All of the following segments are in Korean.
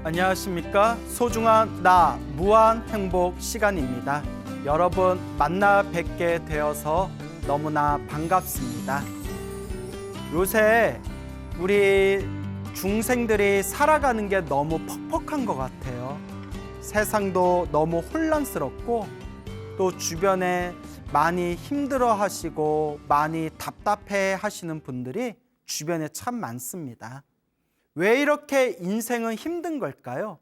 안녕하십니까? 소중한 나 무한 행복 시간입니다. 여러분 만나 뵙게 되어서 너무나 반갑습니다. 요새 우리 중생들이 살아가는 게 너무 퍽퍽한 것 같아요. 세상도 너무 혼란스럽고 또 주변에 많이 힘들어 하시고 많이 답답해 하시는 분들이 주변에 참 많습니다. 왜 이렇게 인생은 힘든 걸까요?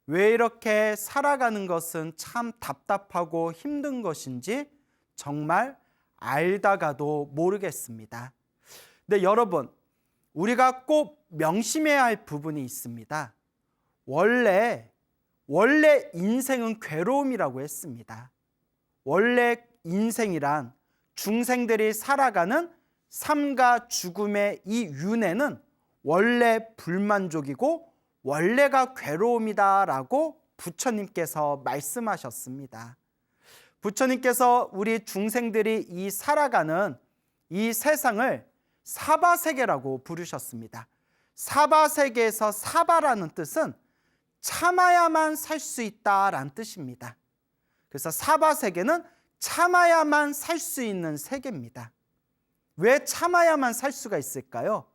왜 이렇게 살아가는 것은 참 답답하고 힘든 것인지 정말 알다가도 모르겠습니다. 근데 여러분, 우리가 꼭 명심해야 할 부분이 있습니다. 원래 인생은 괴로움이라고 했습니다. 원래 인생이란 중생들이 살아가는 삶과 죽음의 이 윤회는 원래 불만족이고 원래가 괴로움이다라고 부처님께서 말씀하셨습니다. 부처님께서 우리 중생들이 이 살아가는 이 세상을 사바세계라고 부르셨습니다. 사바세계에서 사바라는 뜻은 참아야만 살 수 있다라는 뜻입니다. 그래서 사바세계는 참아야만 살 수 있는 세계입니다. 왜 참아야만 살 수가 있을까요?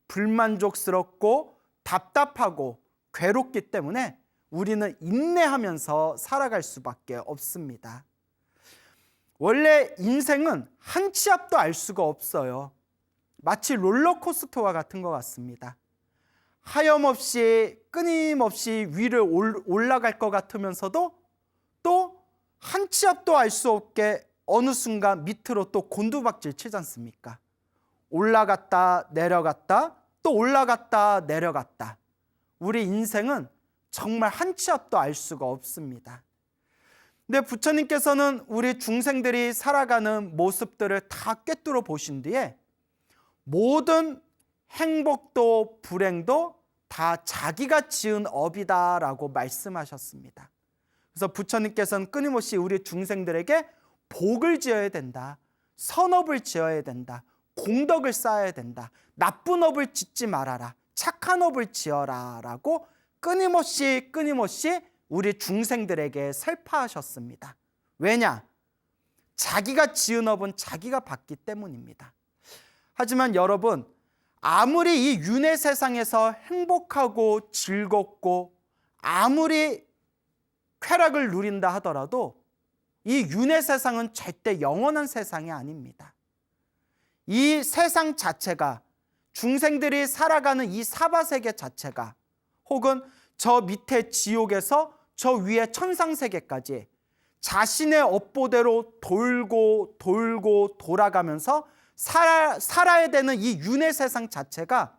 불만족스럽고 답답하고 괴롭기 때문에 우리는 인내하면서 살아갈 수밖에 없습니다. 원래 인생은 한 치 앞도 알 수가 없어요. 마치 롤러코스터와 같은 것 같습니다. 하염없이 끊임없이 위를 올라갈 것 같으면서도 또 한 치 앞도 알 수 없게 어느 순간 밑으로 또 곤두박질 치지 않습니까? 올라갔다 내려갔다 또 올라갔다 내려갔다. 우리 인생은 정말 한 치 앞도 알 수가 없습니다. 근데 부처님께서는 우리 중생들이 살아가는 모습들을 다 꿰뚫어 보신 뒤에 모든 행복도 불행도 다 자기가 지은 업이다라고 말씀하셨습니다. 그래서 부처님께서는 끊임없이 우리 중생들에게 복을 지어야 된다, 선업을 지어야 된다, 공덕을 쌓아야 된다, 나쁜 업을 짓지 말아라, 착한 업을 지어라 라고 끊임없이 우리 중생들에게 설파하셨습니다. 왜냐? 자기가 지은 업은 자기가 받기 때문입니다. 하지만 여러분, 아무리 이 윤회 세상에서 행복하고 즐겁고 아무리 쾌락을 누린다 하더라도 이 윤회 세상은 절대 영원한 세상이 아닙니다. 이 세상 자체가, 중생들이 살아가는 이 사바세계 자체가, 혹은 저 밑에 지옥에서 저 위에 천상세계까지 자신의 업보대로 돌고 돌아가면서 살아야 되는 이 윤회 세상 자체가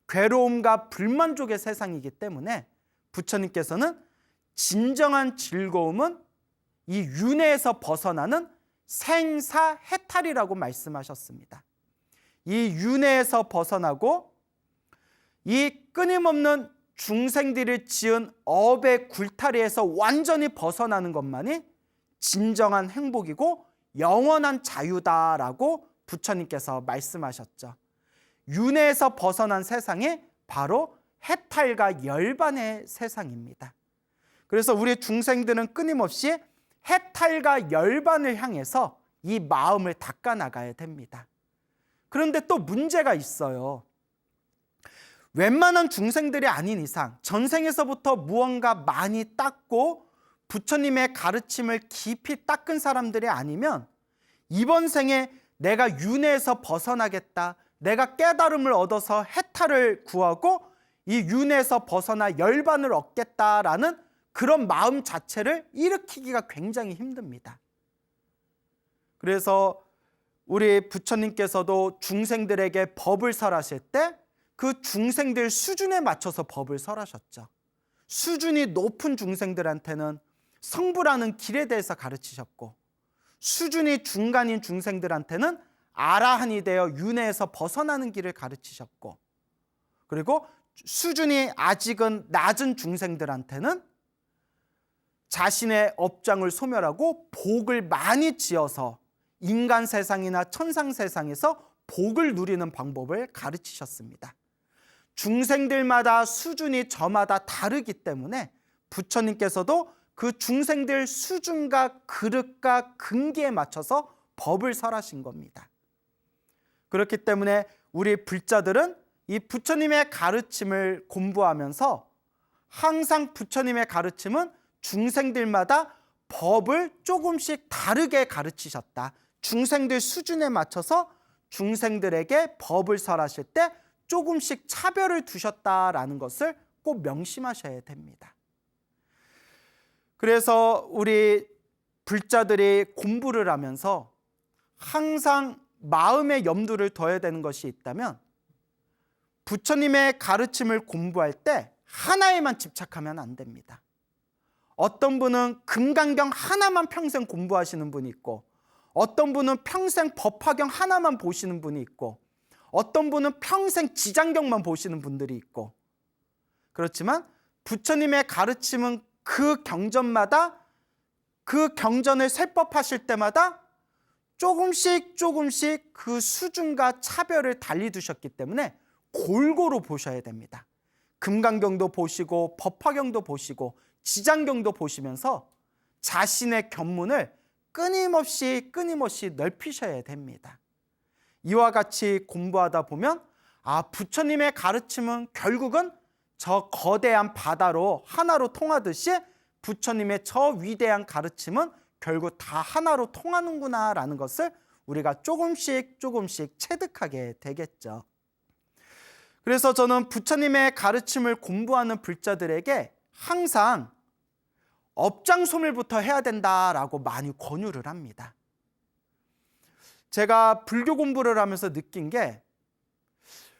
괴로움과 불만족의 세상이기 때문에 부처님께서는 진정한 즐거움은 이 윤회에서 벗어나는 생사해탈이라고 말씀하셨습니다. 이 윤회에서 벗어나고 이 끊임없는 중생들이 지은 업의 굴타리에서 완전히 벗어나는 것만이 진정한 행복이고 영원한 자유다라고 부처님께서 말씀하셨죠. 윤회에서 벗어난 세상이 바로 해탈과 열반의 세상입니다. 그래서 우리 중생들은 끊임없이 해탈과 열반을 향해서 이 마음을 닦아나가야 됩니다. 그런데 또 문제가 있어요. 웬만한 중생들이 아닌 이상 전생에서부터 무언가 많이 닦고 부처님의 가르침을 깊이 닦은 사람들이 아니면 이번 생에 내가 윤회에서 벗어나겠다, 내가 깨달음을 얻어서 해탈을 구하고 이 윤회에서 벗어나 열반을 얻겠다라는 그런 마음 자체를 일으키기가 굉장히 힘듭니다. 그래서 우리 부처님께서도 중생들에게 법을 설하실 때 그 중생들 수준에 맞춰서 법을 설하셨죠. 수준이 높은 중생들한테는 성불하는 길에 대해서 가르치셨고, 수준이 중간인 중생들한테는 아라한이 되어 윤회에서 벗어나는 길을 가르치셨고, 그리고 수준이 아직은 낮은 중생들한테는 자신의 업장을 소멸하고 복을 많이 지어서 인간 세상이나 천상 세상에서 복을 누리는 방법을 가르치셨습니다. 중생들마다 수준이 저마다 다르기 때문에 부처님께서도 그 중생들 수준과 그릇과 근기에 맞춰서 법을 설하신 겁니다. 그렇기 때문에 우리 불자들은 이 부처님의 가르침을 공부하면서 항상 부처님의 가르침은 중생들마다 법을 조금씩 다르게 가르치셨다. 중생들 수준에 맞춰서 중생들에게 법을 설하실 때 조금씩 차별을 두셨다라는 것을 꼭 명심하셔야 됩니다. 그래서 우리 불자들이 공부를 하면서 항상 마음의 염두를 둬야 되는 것이 있다면 부처님의 가르침을 공부할 때 하나에만 집착하면 안 됩니다. 어떤 분은 금강경 하나만 평생 공부하시는 분이 있고, 어떤 분은 평생 법화경 하나만 보시는 분이 있고, 어떤 분은 평생 지장경만 보시는 분들이 있고, 그렇지만 부처님의 가르침은 그 경전마다, 그 경전을 세법하실 때마다 조금씩 그 수준과 차별을 달리 두셨기 때문에 골고루 보셔야 됩니다. 금강경도 보시고 법화경도 보시고 지장경도 보시면서 자신의 견문을 끊임없이 넓히셔야 됩니다. 이와 같이 공부하다 보면 부처님의 가르침은 결국은 저 거대한 바다로 하나로 통하듯이 부처님의 저 위대한 가르침은 결국 다 하나로 통하는구나라는 것을 우리가 조금씩 체득하게 되겠죠. 그래서 저는 부처님의 가르침을 공부하는 불자들에게 항상 업장소멸부터 해야 된다라고 많이 권유를 합니다. 제가 불교 공부를 하면서 느낀 게,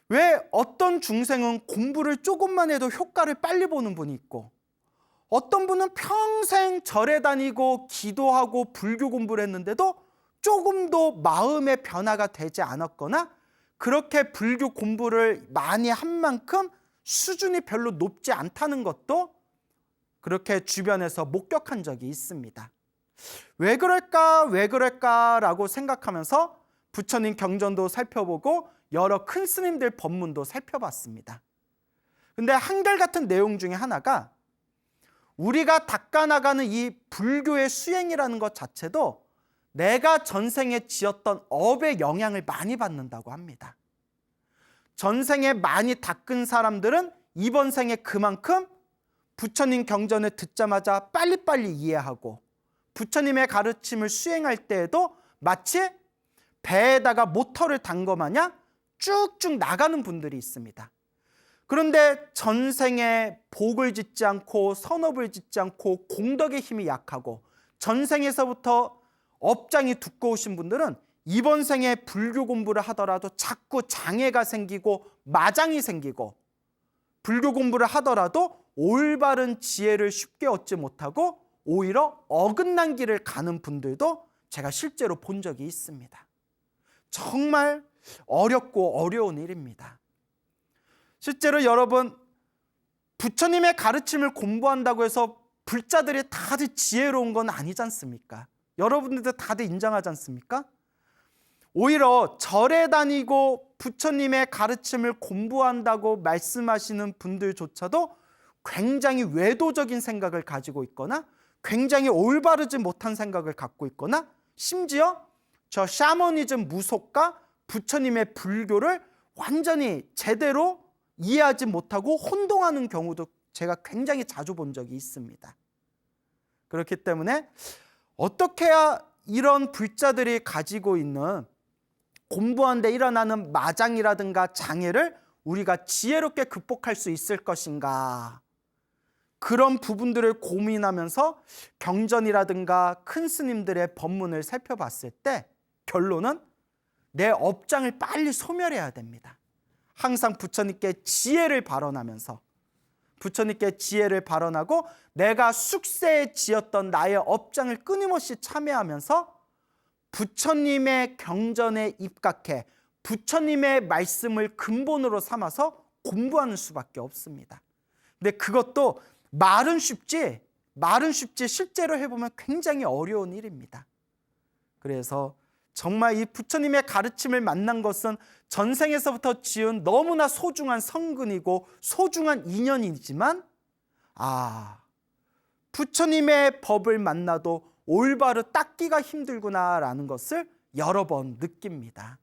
왜 어떤 중생은 공부를 조금만 해도 효과를 빨리 보는 분이 있고, 어떤 분은 평생 절에 다니고 기도하고 불교 공부를 했는데도 조금도 마음의 변화가 되지 않았거나, 그렇게 불교 공부를 많이 한 만큼 수준이 별로 높지 않다는 것도 그렇게 주변에서 목격한 적이 있습니다. 왜 그럴까라고 생각하면서 부처님 경전도 살펴보고 여러 큰 스님들 법문도 살펴봤습니다. 근데 한결같은 내용 중에 하나가, 우리가 닦아나가는 이 불교의 수행이라는 것 자체도 내가 전생에 지었던 업의 영향을 많이 받는다고 합니다. 전생에 많이 닦은 사람들은 이번 생에 그만큼 부처님 경전을 듣자마자 빨리빨리 이해하고, 부처님의 가르침을 수행할 때에도 마치 배에다가 모터를 단 것 마냥 쭉쭉 나가는 분들이 있습니다. 그런데 전생에 복을 짓지 않고 선업을 짓지 않고 공덕의 힘이 약하고 전생에서부터 업장이 두꺼우신 분들은 이번 생에 불교 공부를 하더라도 자꾸 장애가 생기고 마장이 생기고, 불교 공부를 하더라도 올바른 지혜를 쉽게 얻지 못하고 오히려 어긋난 길을 가는 분들도 제가 실제로 본 적이 있습니다. 정말 어렵고 어려운 일입니다. 실제로 여러분, 부처님의 가르침을 공부한다고 해서 불자들이 다들 지혜로운 건 아니지 않습니까? 여러분들도 다들 인정하지 않습니까? 오히려 절에 다니고 부처님의 가르침을 공부한다고 말씀하시는 분들조차도 굉장히 외도적인 생각을 가지고 있거나, 굉장히 올바르지 못한 생각을 갖고 있거나, 심지어 저 샤머니즘 무속과 부처님의 불교를 완전히 제대로 이해하지 못하고 혼동하는 경우도 제가 굉장히 자주 본 적이 있습니다. 그렇기 때문에 어떻게 해야 이런 불자들이 가지고 있는 공부하는데 일어나는 마장이라든가 장애를 우리가 지혜롭게 극복할 수 있을 것인가, 그런 부분들을 고민하면서 경전이라든가 큰 스님들의 법문을 살펴봤을 때 결론은 내 업장을 빨리 소멸해야 됩니다. 항상 부처님께 지혜를 발언하면서, 부처님께 지혜를 발언하고 내가 숙세에 지었던 나의 업장을 끊임없이 참여하면서 부처님의 경전에 입각해 부처님의 말씀을 근본으로 삼아서 공부하는 수밖에 없습니다. 근데 그것도 말은 쉽지 실제로 해보면 굉장히 어려운 일입니다. 그래서 정말 이 부처님의 가르침을 만난 것은 전생에서부터 지은 너무나 소중한 성근이고 소중한 인연이지만 부처님의 법을 만나도 올바로 닦기가 힘들구나라는 것을 여러 번 느낍니다.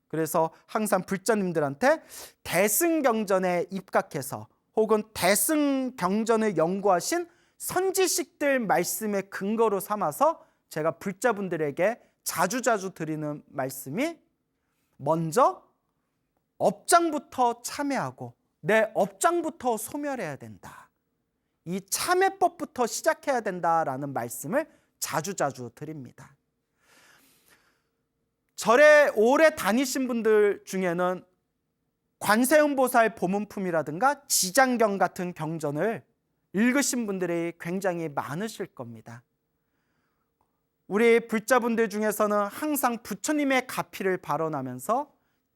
그래서 항상 불자님들한테 대승경전에 입각해서 혹은 대승경전을 연구하신 선지식들 말씀의 근거로 삼아서 제가 불자분들에게 자주자주 드리는 말씀이 먼저 업장부터 참회하고 내 업장부터 소멸해야 된다. 이 참회법부터 시작해야 된다라는 말씀을 자주자주 드립니다. 절에 오래 다니신 분들 중에는 관세음보살 보문품이라든가 지장경 같은 경전을 읽으신 분들이 굉장히 많으실 겁니다. 우리 불자분들 중에서는 항상 부처님의 가피를 발언하면서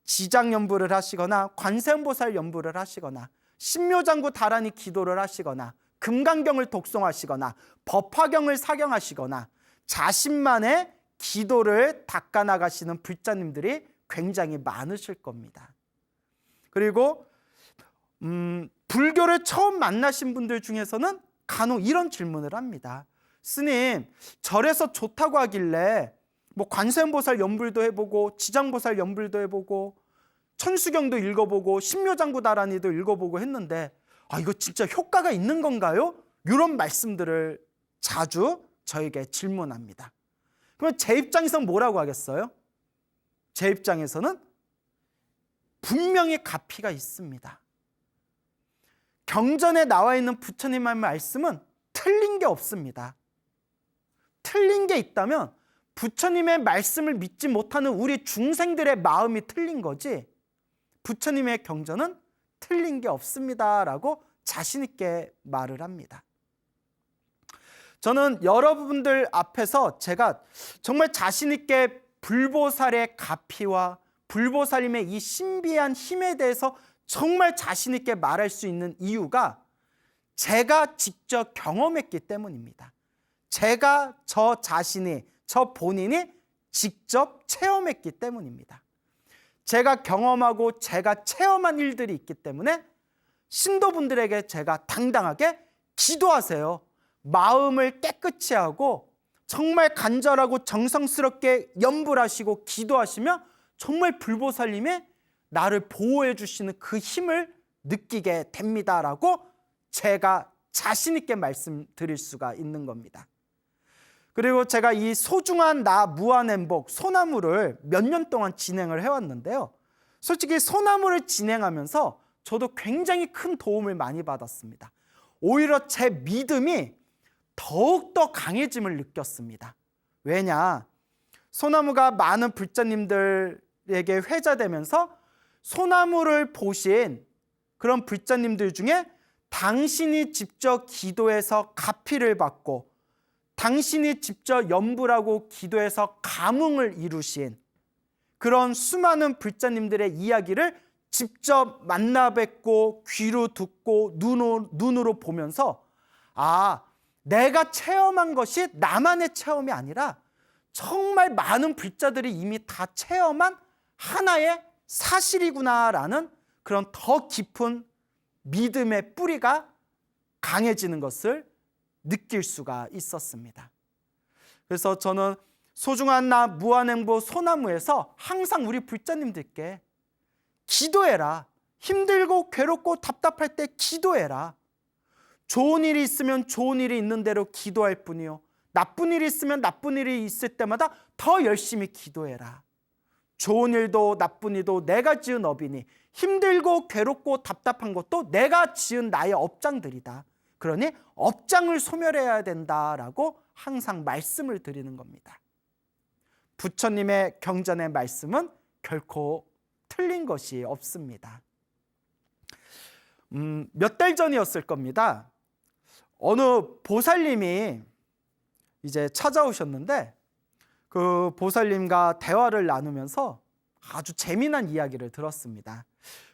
지장 연부를 하시거나 관세음보살 연부를 하시거나 신묘장구 다란이 기도를 하시거나 금강경을 독송하시거나 법화경을 사경하시거나 자신만의 기도를 닦아나가시는 불자님들이 굉장히 많으실 겁니다. 그리고 불교를 처음 만나신 분들 중에서는 간혹 이런 질문을 합니다. 스님, 절에서 좋다고 하길래 뭐 관세음보살 연불도 해보고 지장보살 연불도 해보고 천수경도 읽어보고 신묘장구다란이도 읽어보고 했는데 이거 진짜 효과가 있는 건가요? 이런 말씀들을 자주 저에게 질문합니다. 그러면 제 입장에서는 뭐라고 하겠어요? 제 입장에서는 분명히 가피가 있습니다. 경전에 나와 있는 부처님의 말씀은 틀린 게 없습니다. 틀린 게 있다면 부처님의 말씀을 믿지 못하는 우리 중생들의 마음이 틀린 거지 부처님의 경전은 틀린 게 없습니다라고 자신 있게 말을 합니다. 저는 여러분들 앞에서 제가 정말 자신 있게 불보살의 가피와 불보살님의 이 신비한 힘에 대해서 정말 자신 있게 말할 수 있는 이유가 제가 직접 경험했기 때문입니다. 제가 저 자신이, 저 본인이 직접 체험했기 때문입니다. 제가 경험하고 제가 체험한 일들이 있기 때문에 신도분들에게 제가 당당하게 기도하세요. 마음을 깨끗이 하고 정말 간절하고 정성스럽게 염불하시고 기도하시면 정말 불보살님이 나를 보호해 주시는 그 힘을 느끼게 됩니다라고 제가 자신 있게 말씀드릴 수가 있는 겁니다. 그리고 제가 이 소중한 나 무한행복 소나무를 몇 년 동안 진행을 해왔는데요. 솔직히 소나무를 진행하면서 저도 굉장히 큰 도움을 많이 받았습니다. 오히려 제 믿음이 더욱더 강해짐을 느꼈습니다. 왜냐? 소나무가 많은 불자님들에게 회자되면서 소나무를 보신 그런 불자님들 중에 당신이 직접 기도해서 가피를 받고 당신이 직접 염불하고 기도해서 감흥을 이루신 그런 수많은 불자님들의 이야기를 직접 만나 뵙고 귀로 듣고 눈으로 보면서 내가 체험한 것이 나만의 체험이 아니라 정말 많은 불자들이 이미 다 체험한 하나의 사실이구나라는 그런 더 깊은 믿음의 뿌리가 강해지는 것을 느낄 수가 있었습니다. 그래서 저는 소중한 나 무한행보 소나무에서 항상 우리 불자님들께 기도해라. 힘들고 괴롭고 답답할 때 기도해라. 좋은 일이 있으면 좋은 일이 있는 대로 기도할 뿐이요. 나쁜 일이 있으면 나쁜 일이 있을 때마다 더 열심히 기도해라. 좋은 일도 나쁜 일도 내가 지은 업이니 힘들고 괴롭고 답답한 것도 내가 지은 나의 업장들이다. 그러니 업장을 소멸해야 된다라고 항상 말씀을 드리는 겁니다. 부처님의 경전의 말씀은 결코 틀린 것이 없습니다. 몇 달 전이었을 겁니다. 어느 보살님이 이제 찾아오셨는데 그 보살님과 대화를 나누면서 아주 재미난 이야기를 들었습니다.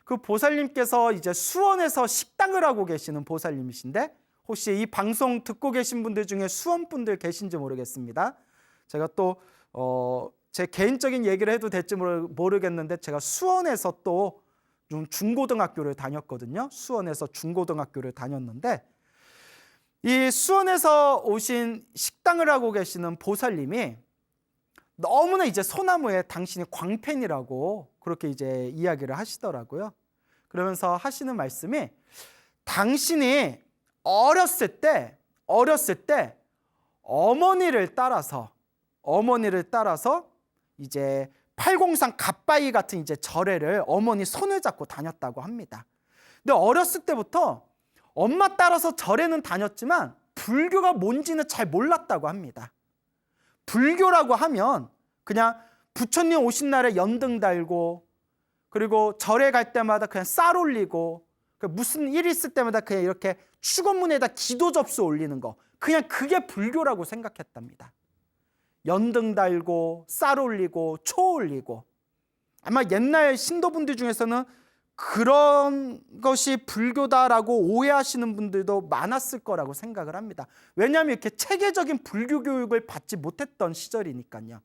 그 보살님께서 이제 수원에서 식당을 하고 계시는 보살님이신데 혹시 이 방송 듣고 계신 분들 중에 수원 분들 계신지 모르겠습니다. 제가 또 제 개인적인 얘기를 해도 될지 모르겠는데 제가 수원에서 또 좀 중고등학교를 다녔거든요. 수원에서 중고등학교를 다녔는데 이 수원에서 오신 식당을 하고 계시는 보살님이 너무나 이제 소나무에 당신이 광팬이라고 그렇게 이제 이야기를 하시더라고요. 그러면서 하시는 말씀이 당신이 어렸을 때 어머니를 따라서 이제 팔공산 갓바위 같은 이제 절에를 어머니 손을 잡고 다녔다고 합니다. 근데 어렸을 때부터 엄마 따라서 절에는 다녔지만 불교가 뭔지는 잘 몰랐다고 합니다. 불교라고 하면 그냥 부처님 오신 날에 연등 달고 그리고 절에 갈 때마다 그냥 쌀 올리고 무슨 일 있을 때마다 그냥 이렇게 축원문에다 기도 접수 올리는 거 그냥 그게 불교라고 생각했답니다. 연등 달고 쌀 올리고 초 올리고 아마 옛날 신도분들 중에서는 그런 것이 불교다라고 오해하시는 분들도 많았을 거라고 생각을 합니다. 왜냐하면 이렇게 체계적인 불교 교육을 받지 못했던 시절이니까요.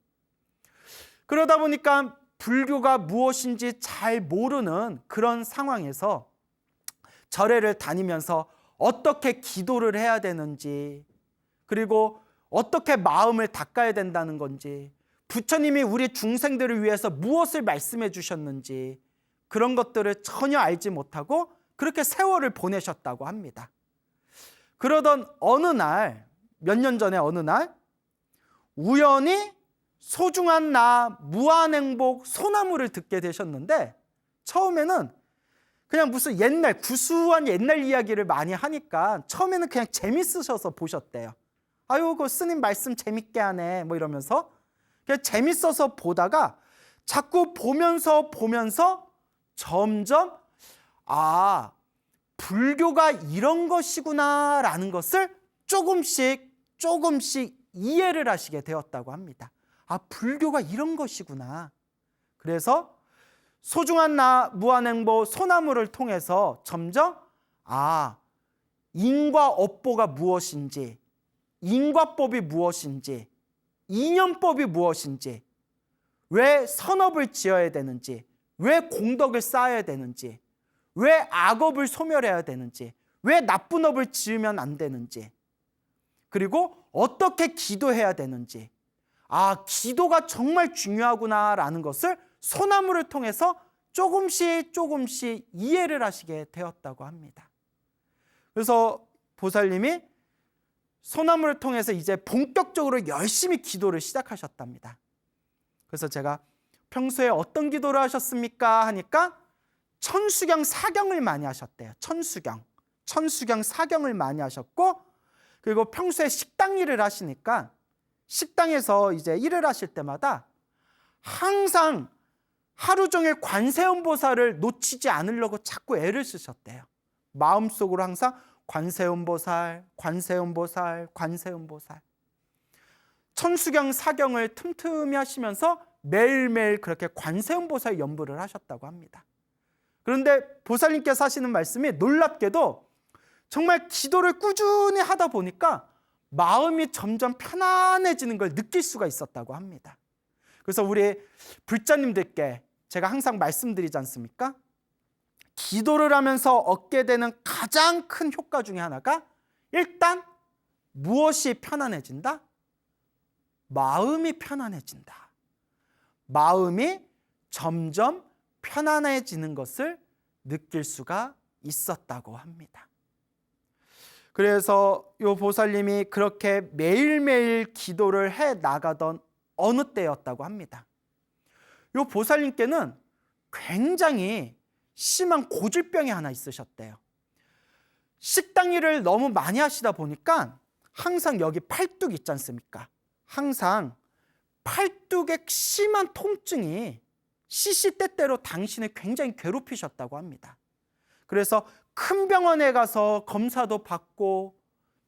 그러다 보니까 불교가 무엇인지 잘 모르는 그런 상황에서 절에를 다니면서 어떻게 기도를 해야 되는지 그리고 어떻게 마음을 닦아야 된다는 건지 부처님이 우리 중생들을 위해서 무엇을 말씀해 주셨는지 그런 것들을 전혀 알지 못하고 그렇게 세월을 보내셨다고 합니다. 그러던 어느 날, 몇 년 전에 어느 날 우연히 소중한 나 무한행복 소나무를 듣게 되셨는데 처음에는 그냥 무슨 옛날 구수한 옛날 이야기를 많이 하니까 처음에는 그냥 재밌으셔서 보셨대요. 아유 그 스님 말씀 재밌게 하네 뭐 이러면서 그냥 재밌어서 보다가 자꾸 보면서 점점 불교가 이런 것이구나 라는 것을 조금씩 이해를 하시게 되었다고 합니다. 불교가 이런 것이구나. 그래서 소중한 나 무한행보 소나무를 통해서 점점 인과 업보가 무엇인지 인과법이 무엇인지 인연법이 무엇인지 왜 선업을 지어야 되는지 왜 공덕을 쌓아야 되는지 왜 악업을 소멸해야 되는지 왜 나쁜 업을 지으면 안 되는지 그리고 어떻게 기도해야 되는지 기도가 정말 중요하구나라는 것을 소나무를 통해서 조금씩 이해를 하시게 되었다고 합니다. 그래서 보살님이 소나무를 통해서 이제 본격적으로 열심히 기도를 시작하셨답니다. 그래서 제가 평소에 어떤 기도를 하셨습니까? 하니까 천수경 사경을 많이 하셨대요. 천수경 사경을 많이 하셨고 그리고 평소에 식당 일을 하시니까 식당에서 이제 일을 하실 때마다 항상 하루 종일 관세음보살을 놓치지 않으려고 자꾸 애를 쓰셨대요. 마음속으로 항상 관세음보살. 천수경 사경을 틈틈이 하시면서 매일매일 그렇게 관세음보살 연부를 하셨다고 합니다. 그런데 보살님께서 하시는 말씀이 놀랍게도 정말 기도를 꾸준히 하다 보니까 마음이 점점 편안해지는 걸 느낄 수가 있었다고 합니다. 그래서 우리 불자님들께 제가 항상 말씀드리지 않습니까? 기도를 하면서 얻게 되는 가장 큰 효과 중에 하나가 일단 무엇이 편안해진다? 마음이 편안해진다. 마음이 점점 편안해지는 것을 느낄 수가 있었다고 합니다. 그래서 이 보살님이 그렇게 매일매일 기도를 해 나가던 어느 때였다고 합니다. 이 보살님께는 굉장히 심한 고질병이 하나 있으셨대요. 식당 일을 너무 많이 하시다 보니까 항상 여기 팔뚝 있지 않습니까? 항상 팔뚝에 심한 통증이 시시때때로 당신을 굉장히 괴롭히셨다고 합니다. 그래서 큰 병원에 가서 검사도 받고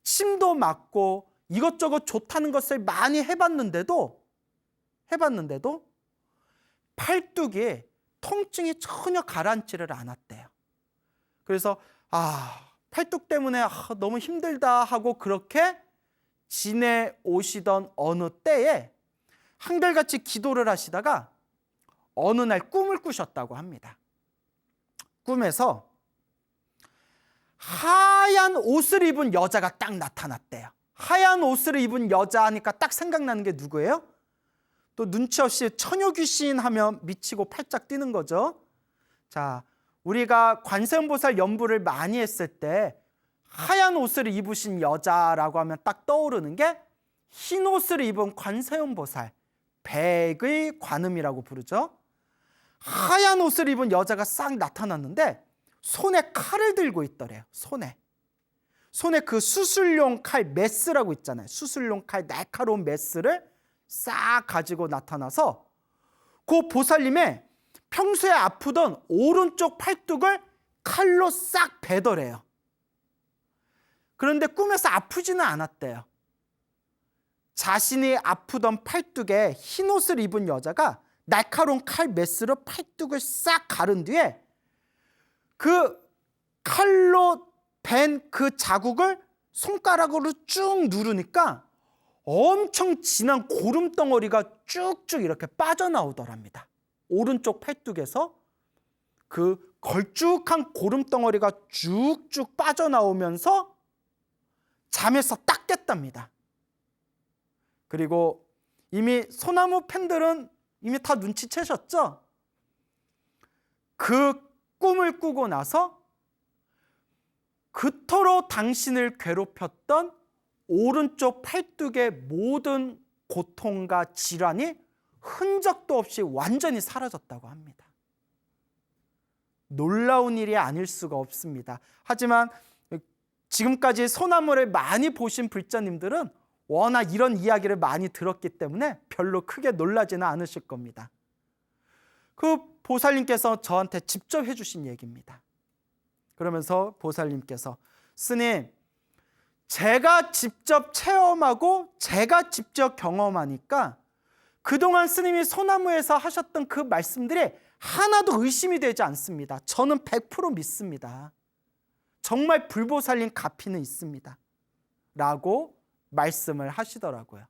침도 맞고 이것저것 좋다는 것을 많이 해봤는데도 팔뚝이 통증이 전혀 가라앉지를 않았대요. 그래서 팔뚝 때문에 너무 힘들다 하고 그렇게 지내오시던 어느 때에 한결같이 기도를 하시다가 어느 날 꿈을 꾸셨다고 합니다. 꿈에서 하얀 옷을 입은 여자가 딱 나타났대요. 하얀 옷을 입은 여자 하니까 딱 생각나는 게 누구예요? 또 눈치 없이 처녀 귀신 하면 미치고 팔짝 뛰는 거죠. 자, 우리가 관세음보살 연부를 많이 했을 때 하얀 옷을 입으신 여자라고 하면 딱 떠오르는 게 흰 옷을 입은 관세음보살, 백의 관음이라고 부르죠. 하얀 옷을 입은 여자가 싹 나타났는데 손에 칼을 들고 있더래요. 손에 그 수술용 칼 메스라고 있잖아요. 수술용 칼 날카로운 메스를 싹 가지고 나타나서 그 보살님의 평소에 아프던 오른쪽 팔뚝을 칼로 싹 베더래요. 그런데 꿈에서 아프지는 않았대요. 자신이 아프던 팔뚝에 흰 옷을 입은 여자가 날카로운 칼 메스로 팔뚝을 싹 가른 뒤에 그 칼로 벤 그 자국을 손가락으로 쭉 누르니까 엄청 진한 고름덩어리가 쭉쭉 이렇게 빠져나오더랍니다. 오른쪽 팔뚝에서 그 걸쭉한 고름덩어리가 쭉쭉 빠져나오면서 잠에서 딱 깼답니다. 그리고 이미 소나무 팬들은 이미 다 눈치채셨죠? 그 꿈을 꾸고 나서 그토록 당신을 괴롭혔던 오른쪽 팔뚝의 모든 고통과 질환이 흔적도 없이 완전히 사라졌다고 합니다. 놀라운 일이 아닐 수가 없습니다. 하지만 지금까지 소나무를 많이 보신 불자님들은 워낙 이런 이야기를 많이 들었기 때문에 별로 크게 놀라지는 않으실 겁니다. 그 보살님께서 저한테 직접 해주신 얘기입니다. 그러면서 보살님께서 스님, 제가 직접 체험하고 제가 직접 경험하니까 그동안 스님이 소나무에서 하셨던 그 말씀들이 하나도 의심이 되지 않습니다. 저는 100% 믿습니다. 정말 불보살님 가피는 있습니다. 라고 말씀을 하시더라고요.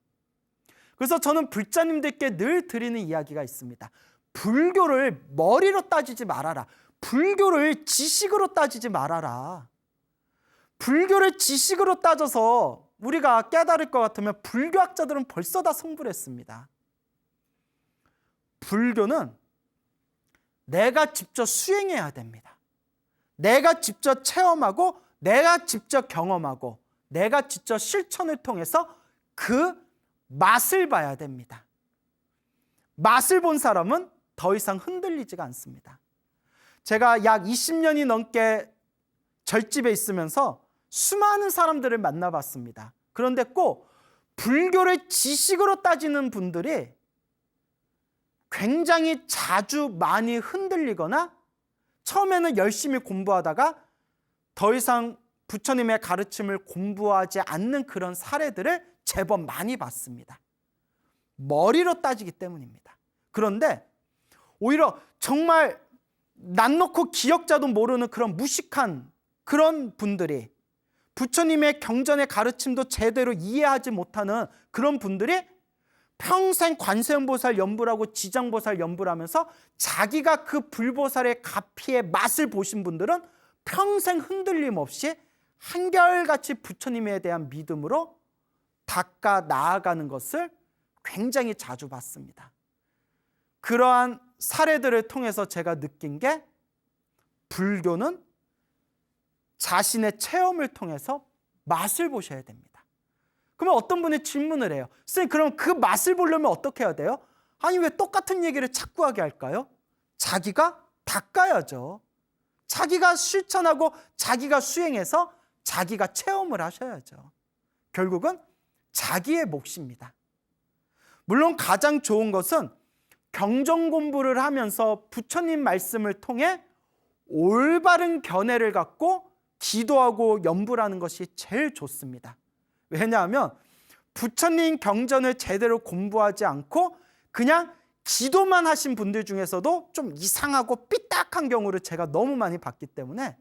그래서 저는 불자님들께 늘 드리는 이야기가 있습니다. 불교를 머리로 따지지 말아라. 불교를 지식으로 따지지 말아라. 불교를 지식으로 따져서 우리가 깨달을 것 같으면 불교학자들은 벌써 다 성불했습니다. 불교는 내가 직접 수행해야 됩니다. 내가 직접 체험하고 내가 직접 경험하고 내가 직접 실천을 통해서 그 맛을 봐야 됩니다. 맛을 본 사람은 더 이상 흔들리지가 않습니다. 제가 약 20년이 넘게 절집에 있으면서 수많은 사람들을 만나봤습니다. 그런데 꼭 불교를 지식으로 따지는 분들이 굉장히 자주 많이 흔들리거나 처음에는 열심히 공부하다가 더 이상 부처님의 가르침을 공부하지 않는 그런 사례들을 제법 많이 봤습니다. 머리로 따지기 때문입니다. 그런데 오히려 정말 낯 놓고 기역자도 모르는 그런 무식한 그런 분들이 부처님의 경전의 가르침도 제대로 이해하지 못하는 그런 분들이 평생 관세음보살 연부라고 지장보살 연부를 하면서 자기가 그 불보살의 가피의 맛을 보신 분들은 평생 흔들림 없이 한결같이 부처님에 대한 믿음으로 닦아 나아가는 것을 굉장히 자주 봤습니다. 그러한 사례들을 통해서 제가 느낀 게 불교는 자신의 체험을 통해서 맛을 보셔야 됩니다. 그러면 어떤 분이 질문을 해요. 선생님, 그럼 그 맛을 보려면 어떻게 해야 돼요? 아니, 왜 똑같은 얘기를 자꾸 하게 할까요? 자기가 닦아야죠. 자기가 실천하고 자기가 수행해서 자기가 체험을 하셔야죠. 결국은 자기의 몫입니다. 물론 가장 좋은 것은 경전 공부를 하면서 부처님 말씀을 통해 올바른 견해를 갖고 기도하고 연부하는 것이 제일 좋습니다. 왜냐하면 부처님 경전을 제대로 공부하지 않고 그냥 기도만 하신 분들 중에서도 좀 이상하고 삐딱한 경우를 제가 너무 많이 봤기 때문에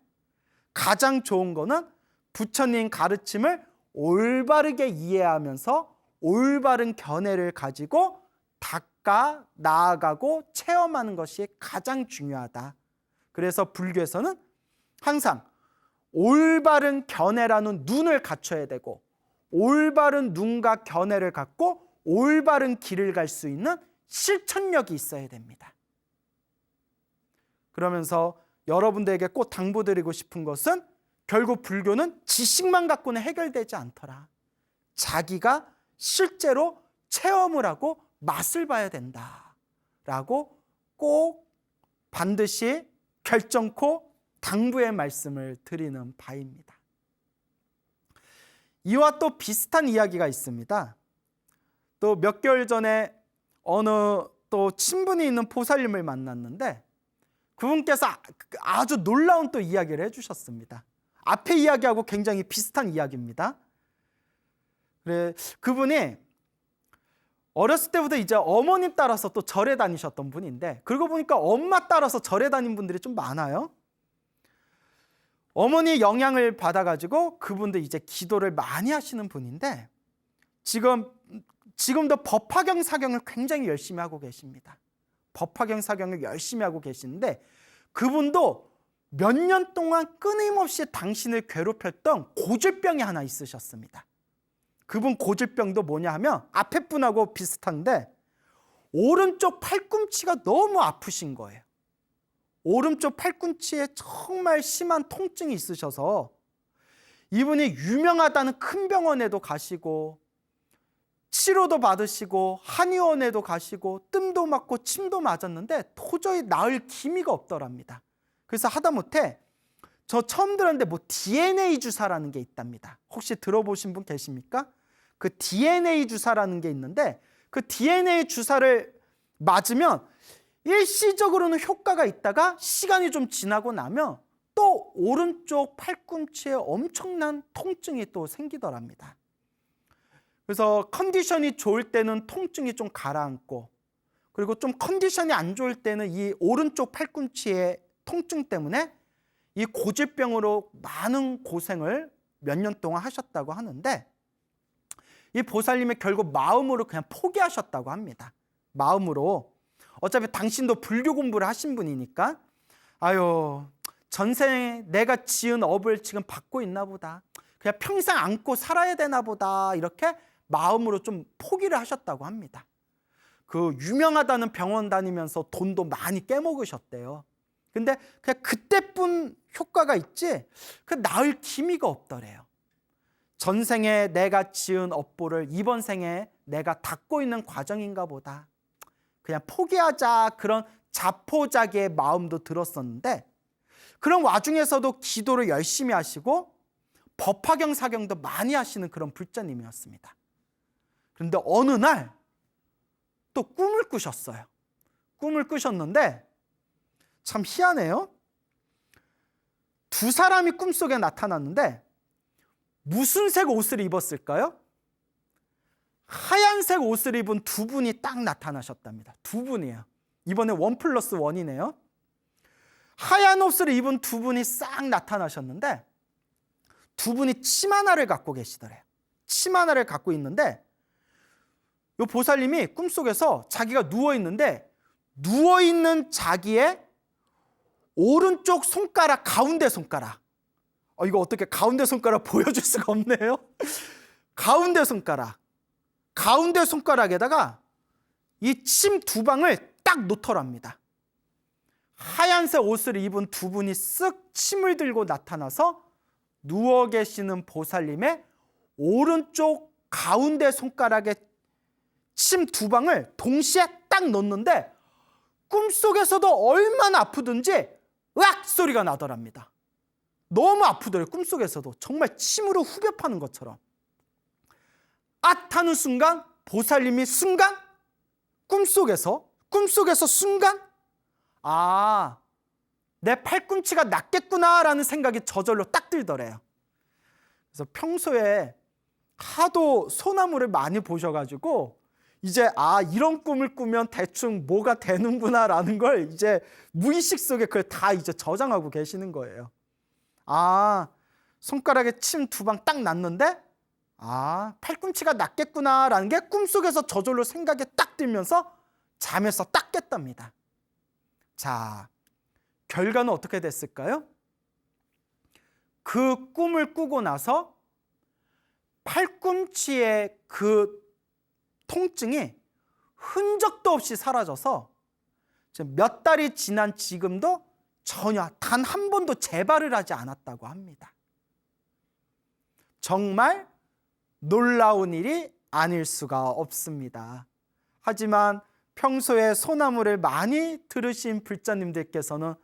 가장 좋은 거는 부처님 가르침을 올바르게 이해하면서 올바른 견해를 가지고 닦아 나아가고 체험하는 것이 가장 중요하다. 그래서 불교에서는 항상 올바른 견해라는 눈을 갖춰야 되고, 올바른 눈과 견해를 갖고 올바른 길을 갈 수 있는 실천력이 있어야 됩니다. 그러면서 여러분들에게 꼭 당부드리고 싶은 것은, 결국 불교는 지식만 갖고는 해결되지 않더라. 자기가 실제로 체험을 하고 맛을 봐야 된다라고 꼭 반드시 결정코 당부의 말씀을 드리는 바입니다. 이와 또 비슷한 이야기가 있습니다. 또 몇 개월 전에 어느 또 친분이 있는 보살님을 만났는데, 그분께서 아주 놀라운 또 이야기를 해주셨습니다. 앞에 이야기하고 굉장히 비슷한 이야기입니다. 그래, 그분이 어렸을 때부터 이제 어머님 따라서 또 절에 다니셨던 분인데, 그러고 보니까 엄마 따라서 절에 다닌 분들이 좀 많아요. 어머니 영향을 받아가지고 그분도 이제 기도를 많이 하시는 분인데, 지금도 법화경 사경을 굉장히 열심히 하고 계십니다. 법화경 사경을 열심히 하고 계시는데, 그분도 몇 년 동안 끊임없이 당신을 괴롭혔던 고질병이 하나 있으셨습니다. 그분 고질병도 뭐냐 하면, 앞에 분하고 비슷한데 오른쪽 팔꿈치가 너무 아프신 거예요. 오른쪽 팔꿈치에 정말 심한 통증이 있으셔서 이분이 유명하다는 큰 병원에도 가시고 치료도 받으시고 한의원에도 가시고 뜸도 맞고 침도 맞았는데 도저히 나을 기미가 없더랍니다. 그래서 하다못해 저 처음 들었는데 뭐 DNA 주사라는 게 있답니다. 혹시 들어보신 분 계십니까? 그 DNA 주사라는 게 있는데, 그 DNA 주사를 맞으면 일시적으로는 효과가 있다가 시간이 좀 지나고 나면 또 오른쪽 팔꿈치에 엄청난 통증이 또 생기더랍니다. 그래서 컨디션이 좋을 때는 통증이 좀 가라앉고, 그리고 좀 컨디션이 안 좋을 때는 이 오른쪽 팔꿈치의 통증 때문에 이 고질병으로 많은 고생을 몇 년 동안 하셨다고 하는데, 이 보살님이 결국 마음으로 그냥 포기하셨다고 합니다. 마음으로. 어차피 당신도 불교 공부를 하신 분이니까, 아유, 전생에 내가 지은 업을 지금 받고 있나 보다, 그냥 평생 안고 살아야 되나 보다, 이렇게 마음으로 좀 포기를 하셨다고 합니다. 그 유명하다는 병원 다니면서 돈도 많이 깨먹으셨대요. 근데 그냥 그때뿐 효과가 있지 그 나을 기미가 없더래요. 전생에 내가 지은 업보를 이번 생에 내가 닦고 있는 과정인가 보다, 그냥 포기하자, 그런 자포자기의 마음도 들었었는데, 그런 와중에서도 기도를 열심히 하시고 법화경 사경도 많이 하시는 그런 불자님이었습니다. 그런데 어느 날 또 꿈을 꾸셨어요. 꿈을 꾸셨는데 참 희한해요. 두 사람이 꿈속에 나타났는데 무슨 색 옷을 입었을까요? 하얀색 옷을 입은 두 분이 딱 나타나셨답니다. 두 분이에요. 이번에 1+1이네요. 하얀 옷을 입은 두 분이 싹 나타나셨는데, 두 분이 침 하나를 갖고 계시더래요. 침 하나를 갖고 있는데, 이 보살님이 꿈속에서 자기가 누워있는데, 누워있는 자기의 오른쪽 손가락, 가운데 손가락, 이거 어떻게 가운데 손가락 보여줄 수가 없네요. 가운데 손가락에다가 이 침 두 방을 딱 놓더랍니다. 하얀색 옷을 입은 두 분이 쓱 침을 들고 나타나서 누워 계시는 보살님의 오른쪽 가운데 손가락에 침 두 방을 동시에 딱 놓는데, 꿈속에서도 얼마나 아프든지 으악 소리가 나더랍니다. 너무 아프더래요. 꿈속에서도 정말 침으로 후벼파는 것처럼. 앗 하는 순간 보살님이 꿈속에서 순간, 아, 내 팔꿈치가 낫겠구나라는 생각이 저절로 딱 들더래요. 그래서 평소에 하도 소나무를 많이 보셔가지고 이제 이런 꿈을 꾸면 대충 뭐가 되는구나라는 걸 이제 무의식 속에 그걸 다 이제 저장하고 계시는 거예요. 손가락에 침 두 방 딱 났는데 팔꿈치가 낫겠구나라는 게 꿈속에서 저절로 생각이 딱 들면서 잠에서 딱 깼답니다. 자, 결과는 어떻게 됐을까요? 그 꿈을 꾸고 나서 팔꿈치의 그 통증이 흔적도 없이 사라져서 몇 달이 지난 지금도 전혀 단 한 번도 재발을 하지 않았다고 합니다. 정말 놀라운 일이 아닐 수가 없습니다. 하지만 평소에 소나무를 많이 들으신 불자님들께서는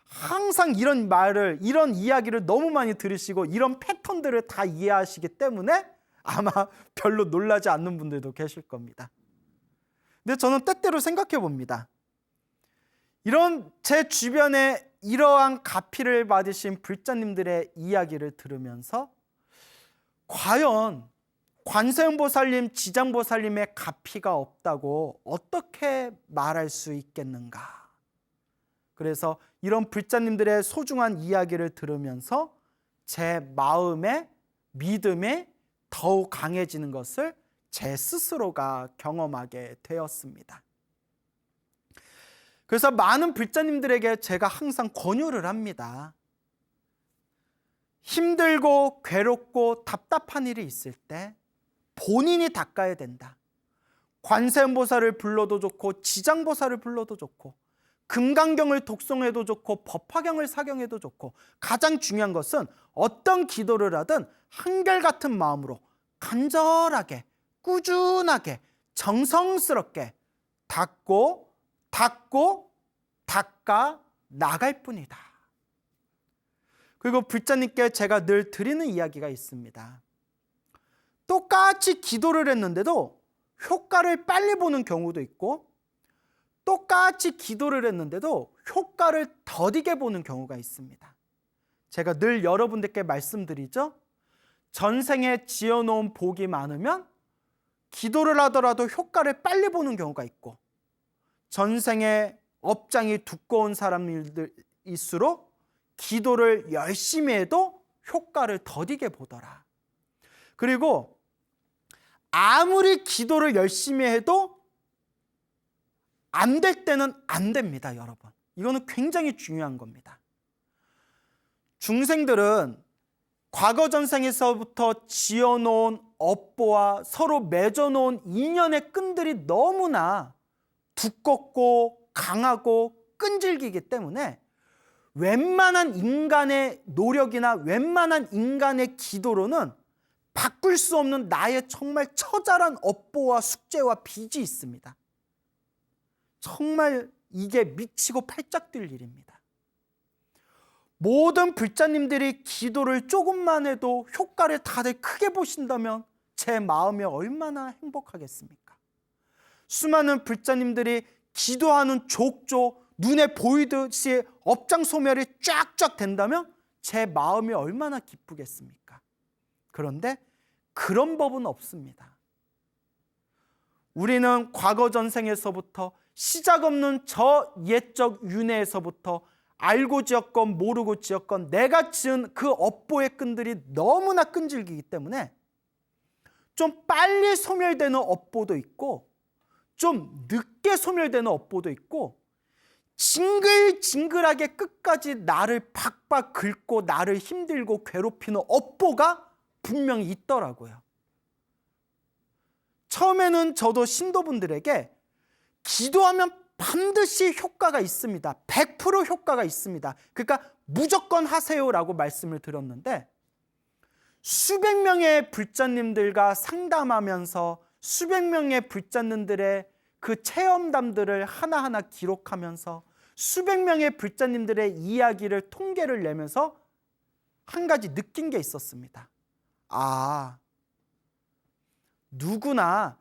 항상 이런 말을, 이런 이야기를 너무 많이 들으시고 이런 패턴들을 다 이해하시기 때문에 아마 별로 놀라지 않는 분들도 계실 겁니다. 근데 저는 때때로 생각해 봅니다. 이런 제 주변에 이러한 가피를 받으신 불자님들의 이야기를 들으면서 과연 관세음보살님, 지장보살님의 가피가 없다고 어떻게 말할 수 있겠는가? 그래서 이런 불자님들의 소중한 이야기를 들으면서 제 마음의 믿음이 더욱 강해지는 것을 제 스스로가 경험하게 되었습니다. 그래서 많은 불자님들에게 제가 항상 권유를 합니다. 힘들고 괴롭고 답답한 일이 있을 때 본인이 닦아야 된다. 관세음보살을 불러도 좋고 지장보살을 불러도 좋고 금강경을 독송해도 좋고 법화경을 사경해도 좋고 가장 중요한 것은 어떤 기도를 하든 한결같은 마음으로 간절하게 꾸준하게 정성스럽게 닦아 나갈 뿐이다. 그리고 불자님께 제가 늘 드리는 이야기가 있습니다. 똑같이 기도를 했는데도 효과를 빨리 보는 경우도 있고 똑같이 기도를 했는데도 효과를 더디게 보는 경우가 있습니다. 제가 늘 여러분들께 말씀드리죠. 전생에 지어놓은 복이 많으면 기도를 하더라도 효과를 빨리 보는 경우가 있고 전생에 업장이 두꺼운 사람일수록 기도를 열심히 해도 효과를 더디게 보더라. 그리고 아무리 기도를 열심히 해도 안 될 때는 안 됩니다, 여러분. 이거는 굉장히 중요한 겁니다. 중생들은 과거 전생에서부터 지어놓은 업보와 서로 맺어놓은 인연의 끈들이 너무나 두껍고 강하고 끈질기기 때문에 웬만한 인간의 노력이나 웬만한 인간의 기도로는 바꿀 수 없는 나의 정말 처절한 업보와 숙제와 빚이 있습니다. 정말 이게 미치고 팔짝 뛸 일입니다. 모든 불자님들이 기도를 조금만 해도 효과를 다들 크게 보신다면 제 마음이 얼마나 행복하겠습니까? 수많은 불자님들이 기도하는 족조 눈에 보이듯이 업장 소멸이 쫙쫙 된다면 제 마음이 얼마나 기쁘겠습니까? 그런데 그런 법은 없습니다. 우리는 과거 전생에서부터 시작 없는 저 옛적 윤회에서부터 알고 지었건 모르고 지었건 내가 지은 그 업보의 끈들이 너무나 끈질기기 때문에 좀 빨리 소멸되는 업보도 있고 좀 늦게 소멸되는 업보도 있고 징글징글하게 끝까지 나를 박박 긁고 나를 힘들고 괴롭히는 업보가 분명히 있더라고요. 처음에는 저도 신도분들에게 기도하면 반드시 효과가 있습니다. 100% 효과가 있습니다. 그러니까 무조건 하세요라고 말씀을 드렸는데 수백 명의 불자님들과 상담하면서 수백 명의 불자님들의 그 체험담들을 하나하나 기록하면서 수백 명의 불자님들의 이야기를 통계를 내면서 한 가지 느낀 게 있었습니다. 누구나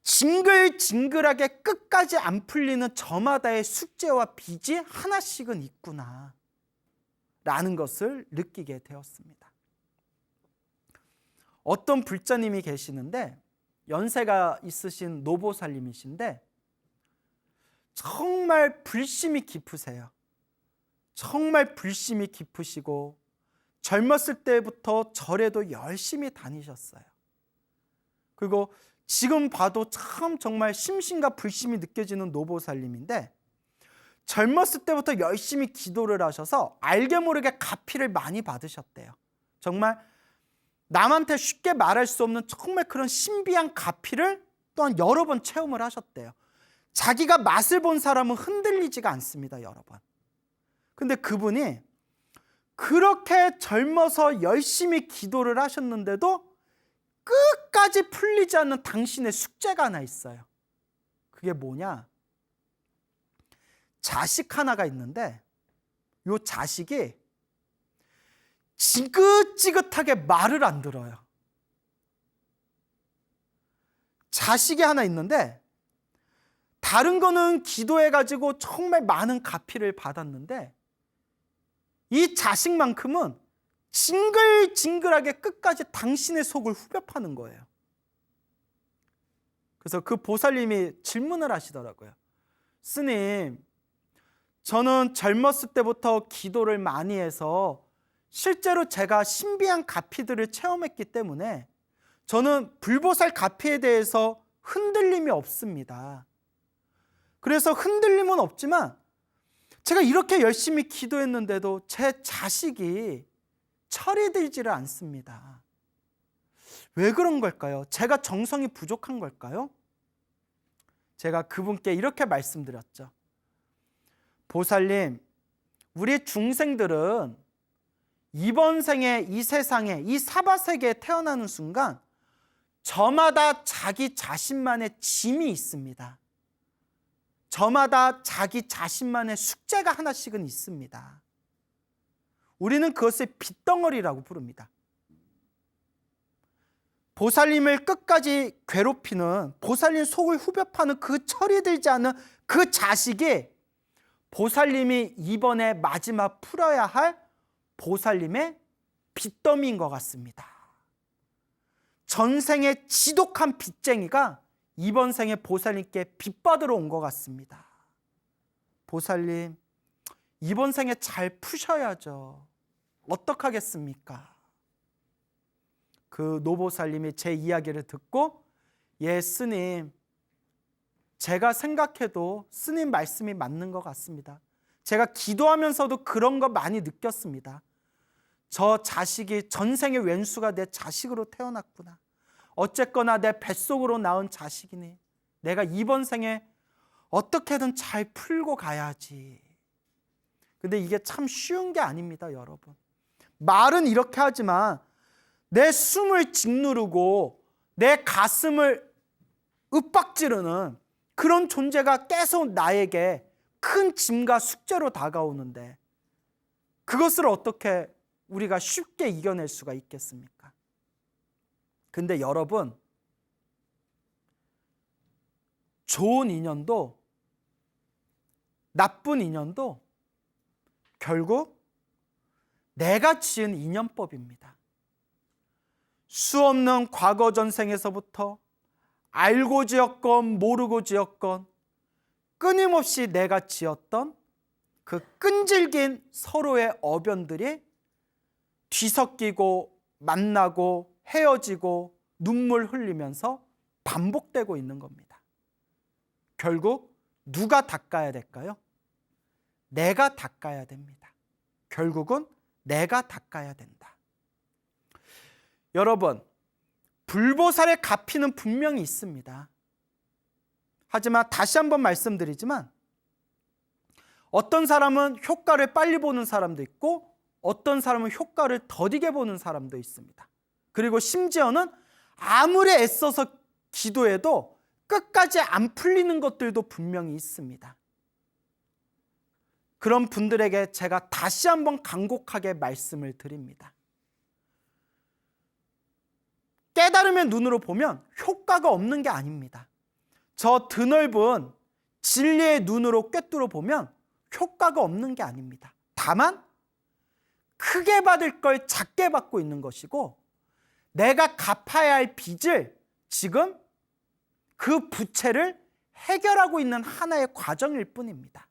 징글징글하게 끝까지 안 풀리는 저마다의 숙제와 빚이 하나씩은 있구나 라는 것을 느끼게 되었습니다. 어떤 불자님이 계시는데 연세가 있으신 노보살님이신데 정말 불심이 깊으세요. 정말 불심이 깊으시고 젊었을 때부터 절에도 열심히 다니셨어요. 그리고 지금 봐도 참 정말 심신과 불심이 느껴지는 노보살님인데, 젊었을 때부터 열심히 기도를 하셔서 알게 모르게 가피를 많이 받으셨대요. 정말 남한테 쉽게 말할 수 없는 정말 그런 신비한 가피를 또한 여러 번 체험을 하셨대요. 자기가 맛을 본 사람은 흔들리지가 않습니다, 여러 번. 근데 그분이 그렇게 젊어서 열심히 기도를 하셨는데도 끝까지 풀리지 않는 당신의 숙제가 하나 있어요. 그게 뭐냐? 자식 하나가 있는데 이 자식이 지긋지긋하게 말을 안 들어요. 자식이 하나 있는데 다른 거는 기도해가지고 정말 많은 가피를 받았는데 이 자식만큼은 징글징글하게 끝까지 당신의 속을 후벼 파는 거예요. 그래서 그 보살님이 질문을 하시더라고요. 스님, 저는 젊었을 때부터 기도를 많이 해서 실제로 제가 신비한 가피들을 체험했기 때문에 저는 불보살 가피에 대해서 흔들림이 없습니다. 그래서 흔들림은 없지만 제가 이렇게 열심히 기도했는데도 제 자식이 철이 들지를 않습니다. 왜 그런 걸까요? 제가 정성이 부족한 걸까요? 제가 그분께 이렇게 말씀드렸죠. 보살님, 우리 중생들은 이번 생에 이 세상에 이 사바세계에 태어나는 순간 저마다 자기 자신만의 짐이 있습니다. 저마다 자기 자신만의 숙제가 하나씩은 있습니다. 우리는 그것을 빚덩어리라고 부릅니다. 보살님을 끝까지 괴롭히는, 보살님 속을 후벼 파는 그 철이 들지 않는 그 자식이 보살님이 이번에 마지막 풀어야 할 보살님의 빚더미인 것 같습니다. 전생의 지독한 빚쟁이가 이번 생에 보살님께 빚받으러 온 것 같습니다. 보살님, 이번 생에 잘 푸셔야죠. 어떡하겠습니까? 그 노보살님이 제 이야기를 듣고, 예, 스님, 제가 생각해도 스님 말씀이 맞는 것 같습니다. 제가 기도하면서도 그런 거 많이 느꼈습니다. 저 자식이 전생의 왼수가 내 자식으로 태어났구나. 어쨌거나 내 뱃속으로 낳은 자식이니 내가 이번 생에 어떻게든 잘 풀고 가야지. 근데 이게 참 쉬운 게 아닙니다, 여러분. 말은 이렇게 하지만 내 숨을 짓누르고 내 가슴을 윽박지르는 그런 존재가 계속 나에게 큰 짐과 숙제로 다가오는데 그것을 어떻게 우리가 쉽게 이겨낼 수가 있겠습니까? 근데 여러분, 좋은 인연도 나쁜 인연도 결국 내가 지은 인연법입니다. 수없는 과거 전생에서부터 알고 지었건 모르고 지었건 끊임없이 내가 지었던 그 끈질긴 서로의 어변들이 뒤섞이고 만나고 헤어지고 눈물 흘리면서 반복되고 있는 겁니다. 결국 누가 닦아야 될까요? 내가 닦아야 됩니다. 결국은 내가 닦아야 된다. 여러분, 불보살의 가피는 분명히 있습니다. 하지만 다시 한번 말씀드리지만 어떤 사람은 효과를 빨리 보는 사람도 있고 어떤 사람은 효과를 더디게 보는 사람도 있습니다. 그리고 심지어는 아무리 애써서 기도해도 끝까지 안 풀리는 것들도 분명히 있습니다. 그런 분들에게 제가 다시 한번 간곡하게 말씀을 드립니다. 깨달음의 눈으로 보면 효과가 없는 게 아닙니다. 저 드넓은 진리의 눈으로 꿰뚫어 보면 효과가 없는 게 아닙니다. 다만 크게 받을 걸 작게 받고 있는 것이고 내가 갚아야 할 빚을 지금 그 부채를 해결하고 있는 하나의 과정일 뿐입니다.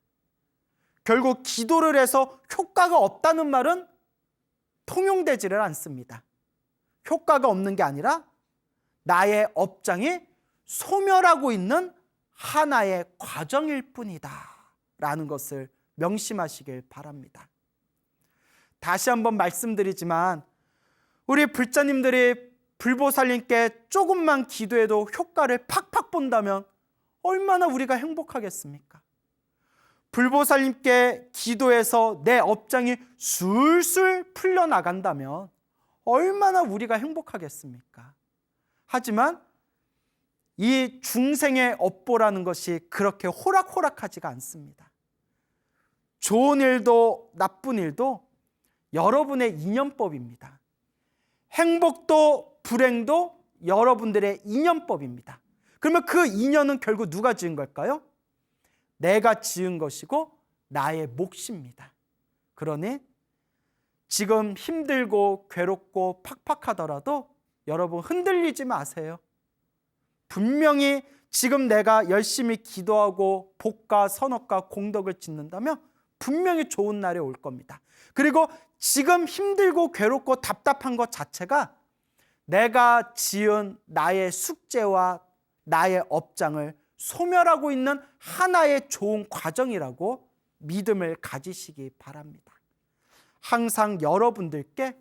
결국 기도를 해서 효과가 없다는 말은 통용되지를 않습니다. 효과가 없는 게 아니라 나의 업장이 소멸하고 있는 하나의 과정일 뿐이다 라는 것을 명심하시길 바랍니다. 다시 한번 말씀드리지만 우리 불자님들이 불보살님께 조금만 기도해도 효과를 팍팍 본다면 얼마나 우리가 행복하겠습니까? 불보살님께 기도해서 내 업장이 술술 풀려나간다면 얼마나 우리가 행복하겠습니까? 하지만 이 중생의 업보라는 것이 그렇게 호락호락하지가 않습니다. 좋은 일도 나쁜 일도 여러분의 인연법입니다. 행복도 불행도 여러분들의 인연법입니다. 그러면 그 인연은 결국 누가 지은 걸까요? 내가 지은 것이고 나의 몫입니다. 그러니 지금 힘들고 괴롭고 팍팍하더라도 여러분 흔들리지 마세요. 분명히 지금 내가 열심히 기도하고 복과 선업과 공덕을 짓는다면 분명히 좋은 날이 올 겁니다. 그리고 지금 힘들고 괴롭고 답답한 것 자체가 내가 지은 나의 숙제와 나의 업장을 소멸하고 있는 하나의 좋은 과정이라고 믿음을 가지시기 바랍니다. 항상 여러분들께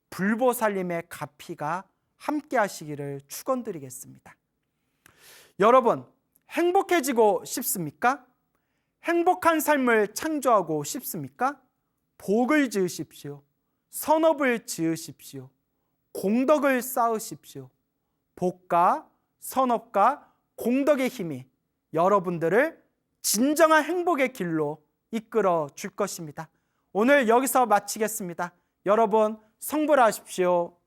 불보살님의 가피가 함께 하시기를 축원드리겠습니다. 여러분, 행복해지고 싶습니까? 행복한 삶을 창조하고 싶습니까? 복을 지으십시오. 선업을 지으십시오. 공덕을 쌓으십시오. 복과 선업과 공덕의 힘이 여러분들을 진정한 행복의 길로 이끌어 줄 것입니다. 오늘 여기서 마치겠습니다. 여러분 성불하십시오.